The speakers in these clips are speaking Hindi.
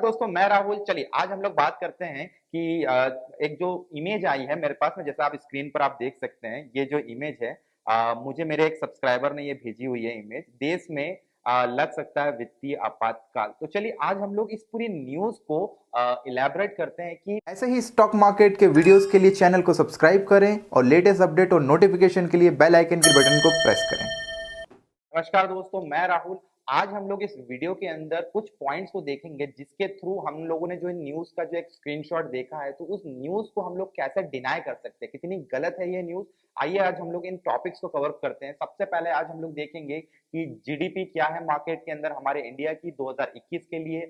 दोस्तों मैं राहुल। चलिए आज हम लोग बात करते हैं कि एक जो इमेज आई है मेरे पास में, जैसा आप स्क्रीन पर आप देख सकते हैं, ये जो इमेज है मुझे मेरे एक सब्सक्राइबर ने ये भेजी हुई है इमेज। देश में लग सकता है वित्तीय आपातकाल। तो चलिए आज हम लोग इस पूरी न्यूज को इलेबोरेट करते हैं कि ऐसे ही स्टॉक मार्केट के वीडियोस के लिए चैनल को सब्सक्राइब करें और लेटेस्ट अपडेट और नोटिफिकेशन के लिए बेल आइकन के बटन को प्रेस करें। नमस्कार दोस्तों, मैं राहुल। आज हम लोग इस वीडियो के अंदर कुछ पॉइंट्स को देखेंगे जिसके थ्रू हम लोगों ने जो न्यूज़ का जो एक स्क्रीनशॉट देखा है, तो उस न्यूज़ को हम लोग कैसे डिनाई कर सकते हैं, कितनी गलत है ये न्यूज़। आइए आज हम लोग इन टॉपिक्स को कवर करते हैं। सबसे पहले आज हम लोग देखेंगे कि जीडीपी क्या है मार्केट के अंदर हमारे इंडिया की 2021 के लिए।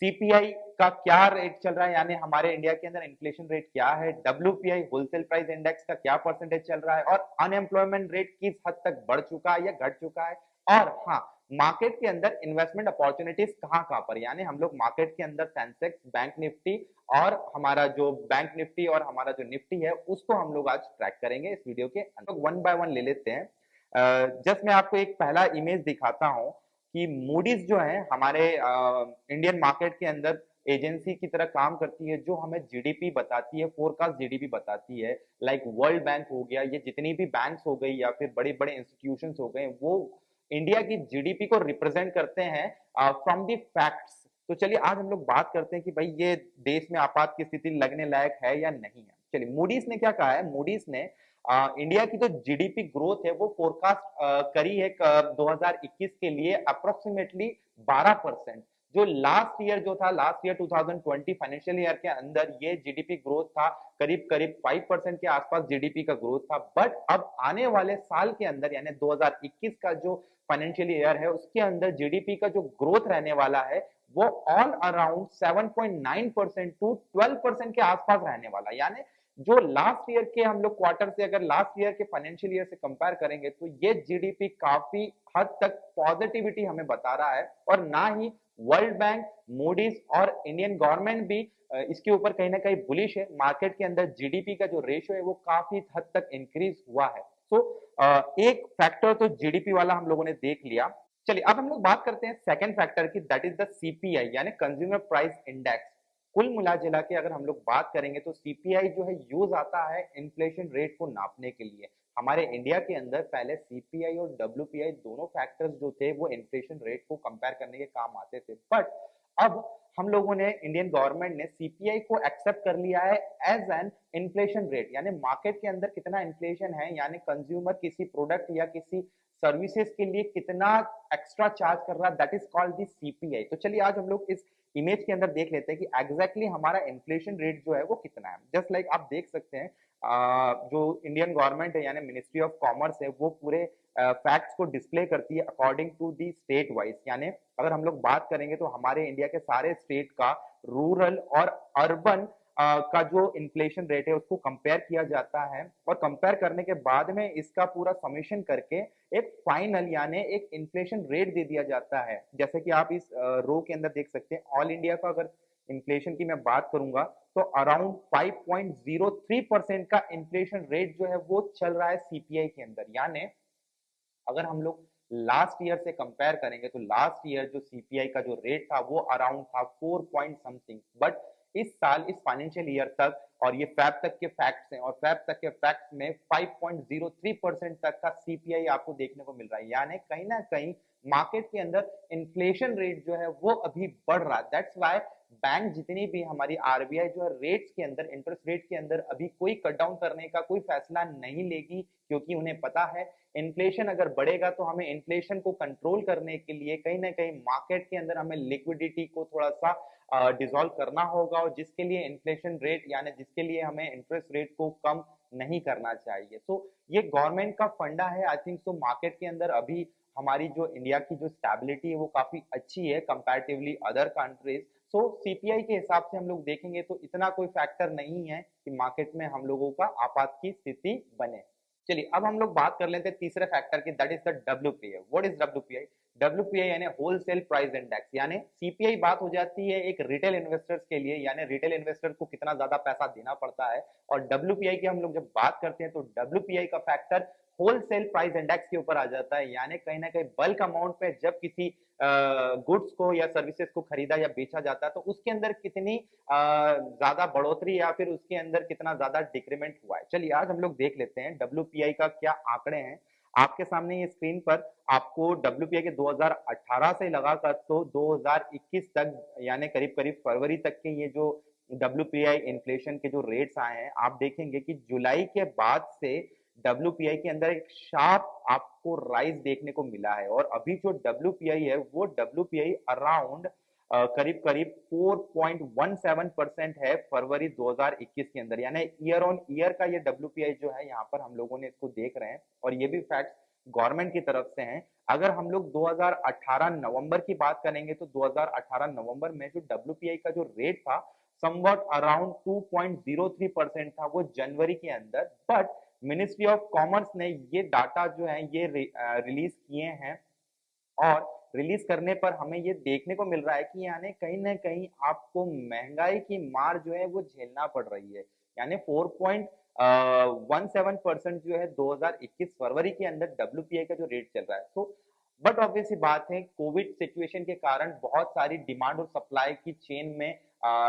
सीपीआई का क्या रेट चल रहा है, यानी हमारे इंडिया के अंदर इन्फ्लेशन रेट क्या है। डब्ल्यूपीआई होलसेल प्राइस इंडेक्स का क्या परसेंटेज चल रहा है, और अनएम्प्लॉयमेंट रेट किस हद तक बढ़ चुका है या घट चुका है। और हाँ, मार्केट के अंदर इन्वेस्टमेंट अपॉर्चुनिटीज कहां कहां पर, यानी हम लोग मार्केट के अंदर सेंसेक्स, बैंक निफ्टी और हमारा जो बैंक निफ्टी और हमारा जो निफ्टी है उसको हम लोग आज ट्रैक करेंगे इस वीडियो के अंदर। वन बाय वन ले लेते हैं। जस्ट मैं आपको एक पहला इमेज दिखाता हूं कि मूडीज जो है हमारे इंडियन मार्केट के अंदर एजेंसी की तरह काम करती है, जो हमें जीडीपी बताती है, फोरकास्ट जीडीपी बताती है। लाइक वर्ल्ड बैंक हो गया, ये जितनी भी बैंक्स हो गई या फिर बड़े बड़े इंस्टीट्यूशंस हो गए, वो इंडिया की जीडीपी को रिप्रेजेंट करते हैं फ्रॉम दी फैक्ट्स। तो चलिए आज हम लोग बात करते हैं कि भाई ये देश में आपात की स्थिति लगने लायक है या नहीं है। चलिए मूडीज ने क्या कहा है। मूडीज ने इंडिया की जो जीडीपी ग्रोथ है वो फोरकास्ट करी है 2021 के लिए अप्रोक्सीमेटली 12%। जो लास्ट ईयर जो था, लास्ट ईयर 2020 फाइनेंशियल ईयर के अंदर ये जीडीपी ग्रोथ था करीब करीब 5% के आसपास जीडीपी का ग्रोथ था। बट अब आने वाले साल के अंदर यानी 2021 का जो फाइनेंशियल ईयर है उसके अंदर जीडीपी का जो ग्रोथ रहने वाला है वो ऑल अराउंड 7.9% टू 12% के आसपास रहने वाला है। यानी जो लास्ट ईयर के हम लोग क्वार्टर से अगर लास्ट ईयर के फाइनेंशियल ईयर से कंपेयर करेंगे तो ये जीडीपी काफी हद तक पॉजिटिविटी हमें बता रहा है। और ना ही वर्ल्ड बैंक, मूडीज और इंडियन गवर्नमेंट भी इसके ऊपर कहीं ना कहीं बुलिश है। मार्केट के अंदर जीडीपी का जो रेशियो है वो काफी हद तक इंक्रीज हुआ है। तो एक फैक्टर तो जीडीपी वाला हम लोगों ने देख लिया। चलिए अब हम लोग बात करते हैं सेकंड फैक्टर की, दैट इज द सीपीआई यानी कंज्यूमर प्राइस इंडेक्स। कुल मिला जिला के अगर हम लोग बात करेंगे तो सीपीआई जो है यूज आता है इन्फ्लेशन रेट को नापने के लिए। हमारे इंडिया के अंदर पहले सीपीआई और डब्ल्यूपीआई दोनों फैक्टर्स जो थे वो इन्फ्लेशन रेट को कंपेयर करने के काम आते थे। बट अब हम लोगों ने, इंडियन गवर्नमेंट ने सीपीआई को एक्सेप्ट कर लिया है एज एन इन्फ्लेशन रेट, यानी मार्केट के अंदर कितना इन्फ्लेशन है, यानी कंज्यूमर किसी प्रोडक्ट या किसी सर्विसेज के लिए कितना एक्स्ट्रा चार्ज कर रहा है, that is called the CPI. तो चलिए आज हम लोग इस इमेज के अंदर देख लेते हैं कि एग्जैक्टली हमारा इन्फ्लेशन रेट जो है वो कितना है। जस्ट लाइक आप देख सकते हैं जो इंडियन गवर्नमेंट है यानी मिनिस्ट्री ऑफ कॉमर्स है वो पूरे फैक्ट्स को डिस्प्ले करती है according to the state wise. यानी अगर हम लोग बात करेंगे तो हमारे इंडिया के सारे स्टेट का रूरल और अर्बन का जो इन्फ्लेशन रेट है उसको कंपेयर किया जाता है, और कंपेयर करने के बाद में इसका पूरा समेशन करके एक फाइनल यानी एक इन्फ्लेशन रेट दे दिया जाता है। जैसे कि आप इस रो के अंदर देख सकते हैं, ऑल इंडिया का अगर इन्फ्लेशन की मैं बात करूंगा तो अराउंड 5.03% का इन्फ्लेशन रेट जो है वो चल रहा है सीपीआई के अंदर। यानी अगर हम लोग लास्ट ईयर से कंपेयर करेंगे तो लास्ट ईयर जो सीपीआई का जो रेट था वो अराउंड था 4 पॉइंट समथिंग। बट इस साल इस फाइनेंशियल ईयर तक, और ये फैब तक के फैक्ट्स हैं, और फैब तक के फैक्ट्स में 5.03% तक का सीपीआई आपको देखने को मिल रहा है। यानी कहीं ना कहीं मार्केट के अंदर इन्फ्लेशन रेट जो है वो अभी बढ़ रहा है। दैट्स वाई बैंक जितनी भी हमारी आरबीआई जो है रेट्स के अंदर, इंटरेस्ट रेट के अंदर अभी कोई कट डाउन करने का कोई फैसला नहीं लेगी, क्योंकि उन्हें पता है इन्फ्लेशन अगर बढ़ेगा तो हमें इन्फ्लेशन को कंट्रोल करने के लिए कहीं ना कहीं मार्केट के अंदर हमें लिक्विडिटी को थोड़ा सा डिसॉल्व करना होगा, और जिसके लिए इन्फ्लेशन रेट यानी जिसके लिए हमें इंटरेस्ट रेट को कम नहीं करना चाहिए। सो ये गवर्नमेंट का फंडा है। आई थिंक सो मार्केट के अंदर अभी हमारी जो इंडिया की जो स्टेबिलिटी है वो काफी अच्छी है कंपैरेटिवली अदर कंट्रीज। सो सीपीआई के हिसाब से हम लोग देखेंगे तो इतना कोई फैक्टर नहीं है कि मार्केट में हम लोगों का आपात की स्थिति बने। चलिए अब हम लोग बात कर लेते हैं तीसरे फैक्टर की, that is the WPI. What is WPI? WPI यानी होलसेल प्राइस इंडेक्स। यानी सीपीआई बात हो जाती है एक रिटेल इन्वेस्टर्स के लिए, यानी रिटेल इन्वेस्टर को कितना ज्यादा पैसा देना पड़ता है। और डब्ल्यूपीआई की हम लोग जब बात करते हैं तो डब्ल्यूपीआई का फैक्टर होलसेल प्राइस इंडेक्स के ऊपर आ जाता है, यानी कहीं ना कहीं बल्क अमाउंट में जब किसी गुड्स को या सर्विसेज को खरीदा या बेचा जाता है तो उसके अंदर कितनी ज्यादा बढ़ोतरी या फिर उसके अंदर कितना ज्यादा डिक्रीमेंट हुआ है। चलिए आज हम लोग देख लेते हैं डब्ल्यूपीआई का क्या आंकड़े हैं। आपके सामने ये स्क्रीन पर आपको डब्ल्यूपीआई के 2018 से लगाकर तो 2021 तक यानी करीब करीब फरवरी तक के ये जो डब्ल्यूपीआई इन्फ्लेशन के जो रेट्स आए हैं, आप देखेंगे कि जुलाई के बाद से डब्ल्यूपीआई के अंदर एक शार्प आपको राइज देखने को मिला है और अभी जो डब्ल्यूपीआई है वो डब्ल्यूपीआई अराउंड करीब करीब 4.17% है फरवरी 2021 के अंदर, यानी ईयर ऑन ईयर का ये डब्ल्यूपीआई जो है यहाँ पर हम लोगों ने इसको देख रहे हैं और ये भी फैक्ट्स गवर्नमेंट की तरफ से हैं। अगर हम लोग 2018 नवंबर की बात करेंगे तो 2018 नवंबर में जो डब्ल्यूपीआई का जो रेट था समवट अराउंड 2.03% था वो जनवरी के अंदर, बट मिनिस्ट्री ऑफ कॉमर्स ने ये डाटा जो है ये रिलीज किए हैं और रिलीज करने पर हमें ये देखने को मिल रहा है कि यानी कहीं ना कहीं आपको महंगाई की मार जो है वो झेलना पड़ रही है। यानी 4.17% जो है 2021 फरवरी के अंदर डब्ल्यूपीआई का जो रेट चल रहा है। तो बट ऑब्वियस बात है कोविड सिचुएशन के कारण बहुत सारी डिमांड और सप्लाई की चेन में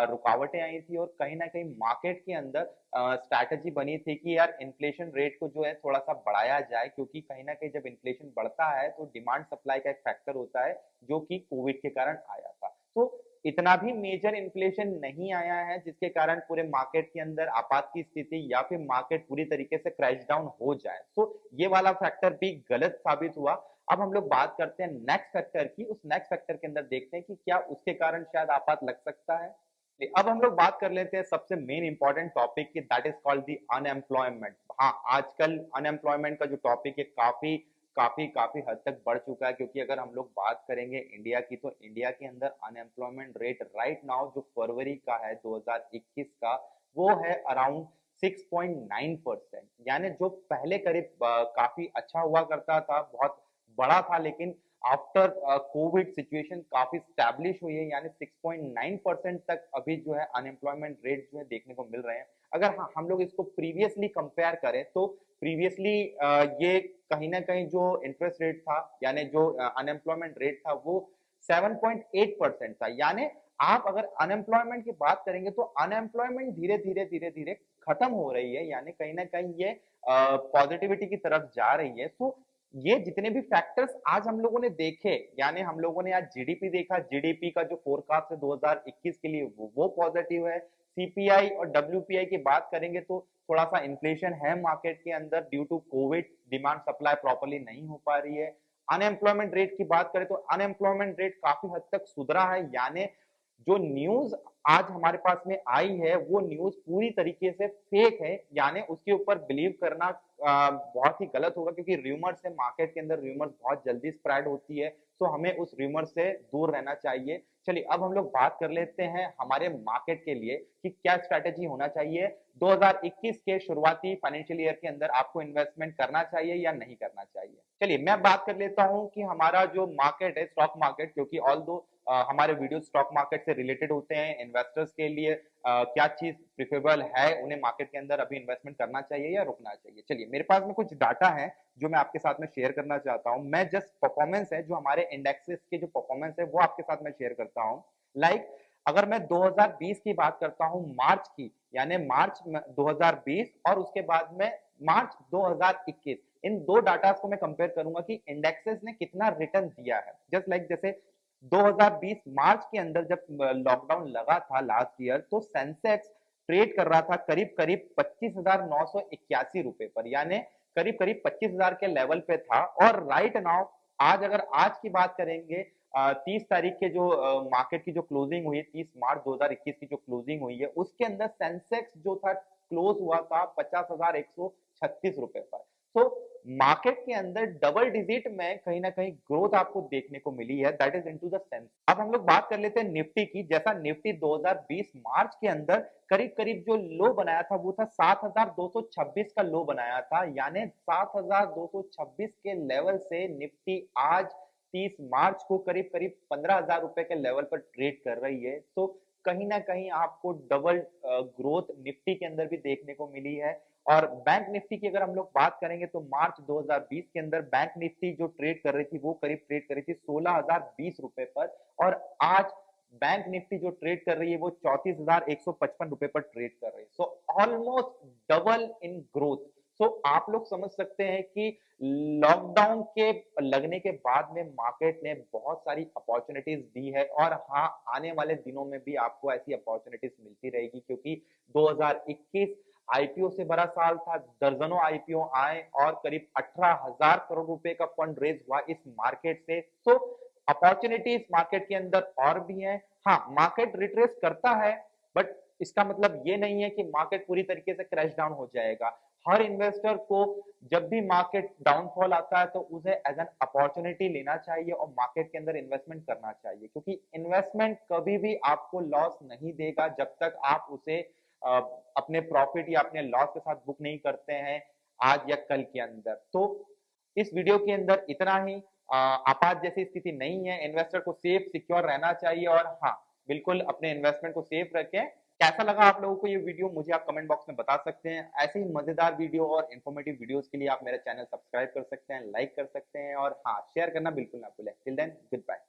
रुकावटें आई थी और कहीं ना कहीं मार्केट के अंदर स्ट्रैटेजी बनी थी कि यार इन्फ्लेशन रेट को जो है थोड़ा सा बढ़ाया जाए, क्योंकि कहीं ना कहीं जब इन्फ्लेशन बढ़ता है तो डिमांड सप्लाई का एक फैक्टर होता है जो कि कोविड के कारण आया था। तो इतना भी मेजर इन्फ्लेशन नहीं आया है जिसके कारण पूरे मार्केट के अंदर आपात की स्थिति या फिर मार्केट पूरी तरीके से क्रैश डाउन हो जाए, तो ये वाला फैक्टर भी गलत साबित हुआ। अब हम लोग बात करते हैं नेक्स्ट फैक्टर की, उस नेक्स्ट फैक्टर के अंदर देखते हैं कि क्या उसके कारण शायद आपात लग सकता है। अब हम लोग बात कर लेते हैं सबसे मेन इंपॉर्टेंट टॉपिक की, that is called the unemployment. हाँ, आजकल अनएम्प्लॉयमेंट का जो टॉपिक है काफी काफी काफी हद तक बढ़ चुका है, क्योंकि अगर हम लोग बात करेंगे इंडिया की तो इंडिया के अंदर अनएम्प्लॉयमेंट रेट राइट नाउ जो फरवरी का है 2021 का वो है अराउंड 6.9%, यानी जो पहले करीब काफी अच्छा हुआ करता था, बहुत बड़ा था, लेकिन आफ्टर कोविड सिचुएशन काफी स्टैब्लिश हुई है, यानी 6.9% तक अभी जो है अनएम्प्लॉयमेंट रेट जो है देखने को मिल रहे हैं। अगर हाँ, हम लोग इसको प्रीवियसली कंपेयर करें तो प्रीवियसली ये कहीं ना कहीं जो इंटरेस्ट रेट था यानी जो अनएम्प्लॉयमेंट रेट था वो 7.8% था। यानी आप अगर अनएम्प्लॉयमेंट की बात करेंगे तो अनएम्प्लॉयमेंट धीरे धीरे धीरे धीरे खत्म हो रही है, यानी कहीं ना कहीं ये पॉजिटिविटी की तरफ जा रही है। तो ये जितने भी फैक्टर्स आज हम लोगों ने देखे, यानी हम लोगों ने आज जीडीपी देखा, जीडीपी का जो फोरकास्ट है 2021 के लिए वो पॉजिटिव है। सीपीआई और डब्ल्यूपीआई की बात करेंगे तो थोड़ा सा इन्फ्लेशन है मार्केट के अंदर due to Covid, demand supply properly नहीं हो पा रही है। अनएम्प्लॉयमेंट रेट की बात करें तो अनएम्प्लॉयमेंट रेट काफी हद तक सुधरा है, यानी जो न्यूज आज हमारे पास में आई है वो न्यूज पूरी तरीके से फेक है, यानी उसके ऊपर बिलीव करना बहुत ही गलत होगा, क्योंकि रूमर से मार्केट के अंदर रूमर्स बहुत जल्दी स्प्रेड होती है, तो हमें उस रूमर से दूर रहना चाहिए। चलिए अब हम लोग बात कर लेते हैं हमारे मार्केट के लिए कि क्या स्ट्रैटेजी होना चाहिए 2021 के शुरुआती फाइनेंशियल ईयर के अंदर, आपको इन्वेस्टमेंट करना चाहिए या नहीं करना चाहिए। चलिए मैं बात कर लेता हूं कि हमारा जो मार्केट है स्टॉक मार्केट, क्योंकि ऑल दो हमारे वीडियो स्टॉक मार्केट से रिलेटेड होते हैं, इन्वेस्टर्स के लिए क्या चीज प्रिफरेबल है, उन्हें मार्केट के अंदर अभी इन्वेस्टमेंट करना चाहिए या रुकना चाहिए। चलिए मेरे पास में कुछ डाटा है जो मैं आपके साथ में शेयर करना चाहता हूं। मैं जस्ट परफॉर्मेंस है जो हमारे इंडेक्सेस के जो परफॉर्मेंस है वो आपके साथ में शेयर करता हूं। लाइक अगर मैं 2020 की बात करता हूं मार्च की, यानी मार्च 2020 और उसके बाद में मार्च 2021, इन दो डाटा को मैं कंपेयर करूंगा कि इंडेक्सेस ने कितना रिटर्न दिया है। जस्ट लाइक जैसे 2020 मार्च के अंदर जब लॉकडाउन लगा था लास्ट ईयर, तो सेंसेक्स ट्रेड कर रहा था करीब करीब 25,981 रुपए पर, यानी करीब करीब 25,000 के लेवल पे था। और राइट नाउ आज अगर आज की बात करेंगे 30 तारीख के जो मार्केट की जो क्लोजिंग हुई है, 30 मार्च 2021 की जो क्लोजिंग हुई है, उसके अंदर सेंसेक्स जो था क्लोज हुआ था 50,136 रुपए पर। तो मार्केट के अंदर डबल डिजिट में कहीं ना कहीं ग्रोथ आपको देखने को मिली है, that is into the sense. अब हम लोग बात कर लेते हैं निफ्टी की। जैसा निफ्टी 2020 मार्च के अंदर करीब करीब जो लो बनाया था वो था 7,226 का लो बनाया था, यानी 7,226 के लेवल से निफ्टी आज 30 मार्च को करीब करीब 15,000 रुपए के लेवल पर ट्रेड कर रही है। तो कहीं ना कहीं आपको डबल ग्रोथ निफ्टी के अंदर भी देखने को मिली है। और बैंक निफ्टी की अगर हम लोग बात करेंगे तो मार्च 2020 के अंदर बैंक निफ्टी जो ट्रेड कर रही थी वो करीब ट्रेड कर रही थी 16,020 रुपए पर, और आज बैंक निफ्टी जो ट्रेड कर रही है वो 34,155 रुपए पर ट्रेड कर रही है। So almost double in growth. So आप लोग समझ सकते हैं कि लॉकडाउन के लगने के बाद में मार्केट ने बहुत सारी अपॉर्चुनिटीज दी है, और हाँ, आने वाले दिनों में भी आपको ऐसी अपॉर्चुनिटीज मिलती रहेगी, क्योंकि 2021 आईपीओ से भरा साल था। दर्जनों आईपीओ आए और करीब 18,000 करोड़ रुपए का फंड रेज हुआ इस मार्केट से। सो अपॉर्चुनिटीज मार्केट के अंदर और भी है। हाँ, मार्केट रिट्रेस करता है, बट इसका मतलब ये नहीं है कि मार्केट पूरी तरीके से क्रैश डाउन हो जाएगा। हर इन्वेस्टर को जब भी मार्केट डाउनफॉल आता है तो उसे एज एन अपॉर्चुनिटी लेना चाहिए और मार्केट के अंदर इन्वेस्टमेंट करना चाहिए, क्योंकि इन्वेस्टमेंट कभी भी आपको लॉस नहीं देगा जब तक आप उसे अपने प्रॉफिट या अपने लॉस के साथ बुक नहीं करते हैं आज या कल के अंदर। तो इस वीडियो के अंदर इतना ही। आपात जैसी स्थिति नहीं है, इन्वेस्टर को सेफ सिक्योर रहना चाहिए, और हाँ, बिल्कुल अपने इन्वेस्टमेंट को सेफ रखें। कैसा लगा आप लोगों को ये वीडियो, मुझे आप कमेंट बॉक्स में बता सकते हैं। ऐसे ही मजेदार वीडियो और इन्फॉर्मेटिव वीडियोस के लिए आप मेरा चैनल सब्सक्राइब कर सकते हैं, लाइक कर सकते हैं, और हाँ, शेयर करना बिल्कुल ना भूलें। Till then, good bye.